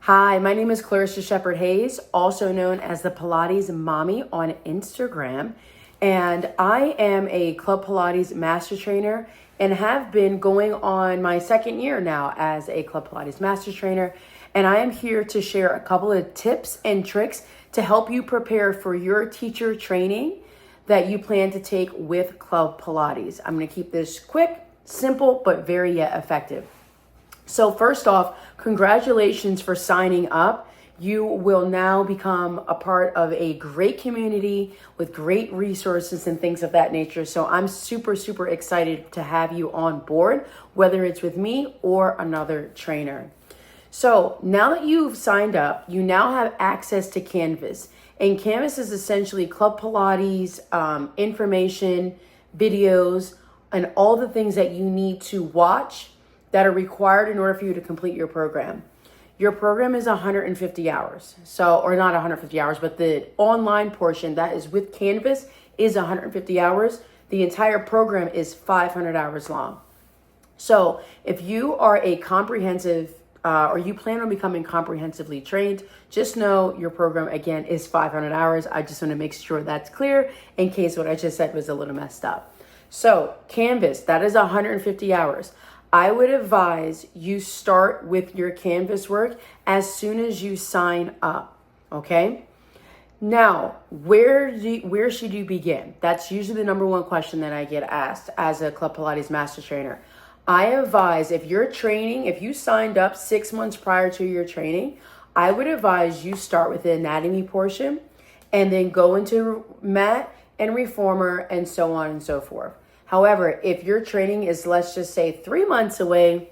Hi, my name is Clarissa Shepherd Hayes, also known as the Pilates Mommy on Instagram. And I am a Club Pilates master trainer and have been going on my second year now as a Club Pilates master trainer. And I am here to share a couple of tips and tricks to help you prepare for your teacher training that you plan to take with Club Pilates. I'm going to keep this quick, simple, but very yet effective. So first off, congratulations for signing up. You will now become a part of a great community with great resources and things of that nature. So I'm super, super excited to have you on board, whether it's with me or another trainer. So now that you've signed up, you now have access to Canvas. And Canvas is essentially Club Pilates information, videos, and all the things that you need to watch that are required in order for you to complete your program. Your program is 150 hours. So, or not 150 hours, but the online portion that is with Canvas is 150 hours. The entire program is 500 hours long. So if you are a comprehensive, or you plan on becoming comprehensively trained, just know your program, again, is 500 hours. I just want to make sure that's clear in case what I just said was a little messed up. So Canvas, that is 150 hours. I would advise you start with your Canvas work as soon as you sign up, okay? Now, where should you begin? That's usually the number one question that I get asked as a Club Pilates master trainer. I advise if you signed up 6 months prior to your training, I would advise you start with the anatomy portion and then go into mat and reformer and so on and so forth. However, if your training is, let's just say, 3 months away,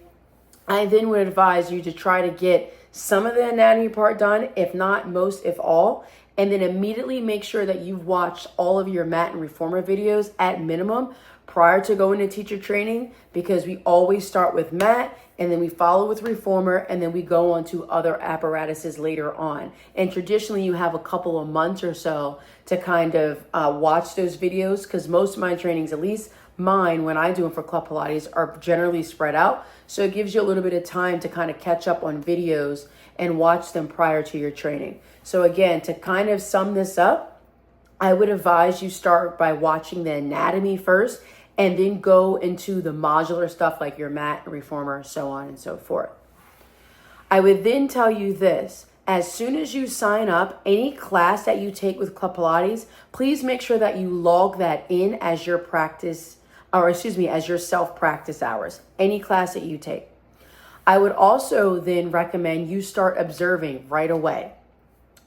I then would advise you to try to get some of the anatomy part done, if not most, if all, and then immediately make sure that you've watched all of your mat and reformer videos at minimum prior to going to teacher training, because we always start with mat and then we follow with reformer and then we go on to other apparatuses later on. And traditionally you have a couple of months or so to kind of watch those videos, because most of my trainings, at least mine when I do them for Club Pilates, are generally spread out. So it gives you a little bit of time to kind of catch up on videos and watch them prior to your training. So again, to kind of sum this up, I would advise you start by watching the anatomy first and then go into the modular stuff like your mat, reformer, so on and so forth. I would then tell you this: as soon as you sign up, any class that you take with Club Pilates, please make sure that you log that in as your as your self-practice hours, any class that you take. I would also then recommend you start observing right away.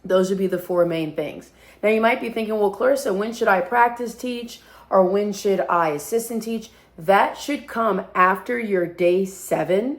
Those would be the 4 main things. Now you might be thinking, well, Clarissa, when should I practice teach or when should I assistant teach? That should come after your day 7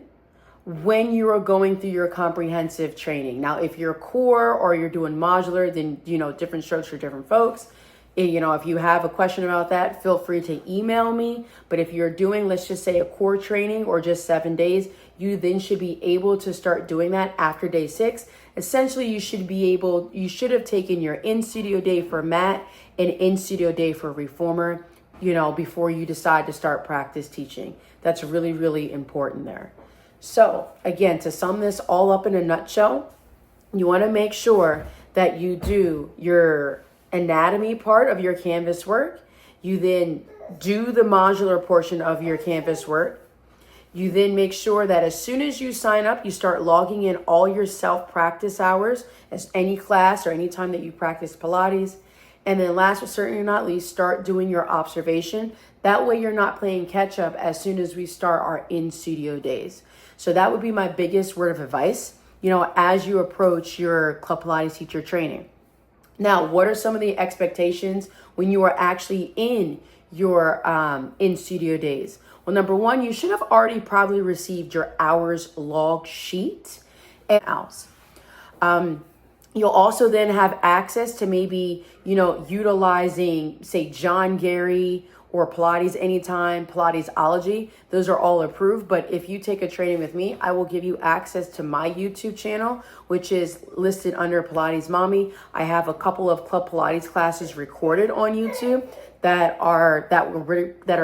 when you are going through your comprehensive training. Now, if you're core or you're doing modular, then, different strokes for different folks. If you have a question about that, feel free to email me. But if you're doing, let's just say, a core training or just 7 days, you then should be able to start doing that after day 6. Essentially, you should have taken your in-studio day for mat and in-studio day for reformer, before you decide to start practice teaching. That's really, really important there. So again, to sum this all up in a nutshell, you want to make sure that you do your anatomy part of your Canvas work. You then do the modular portion of your Canvas work. You then make sure that as soon as you sign up, you start logging in all your self-practice hours as any class or any time that you practice Pilates. And then last but certainly not least, start doing your observation. That way you're not playing catch up as soon as we start our in-studio days. So that would be my biggest word of advice, as you approach your Club Pilates teacher training. Now, what are some of the expectations when you are actually in your in-studio days? Well, number one, you should have already probably received your hours log sheet and hours. You'll also then have access to maybe, utilizing, say, John Gary or Pilates Anytime, Pilatesology. Those are all approved. But if you take a training with me, I will give you access to my YouTube channel, which is listed under Pilates Mommy. I have a couple of Club Pilates classes recorded on YouTube that are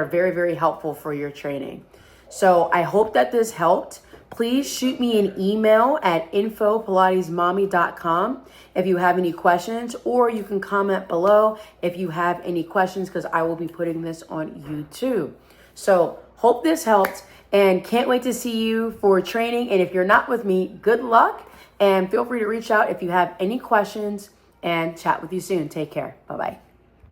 very, very helpful for your training. So I hope that this helped. please shoot me an email at info@pilatesmommy.com if you have any questions, or you can comment below if you have any questions, because I will be putting this on YouTube. So hope this helped, and can't wait to see you for training. And if you're not with me, good luck, and feel free to reach out if you have any questions, and chat with you soon. Take care. Bye-bye.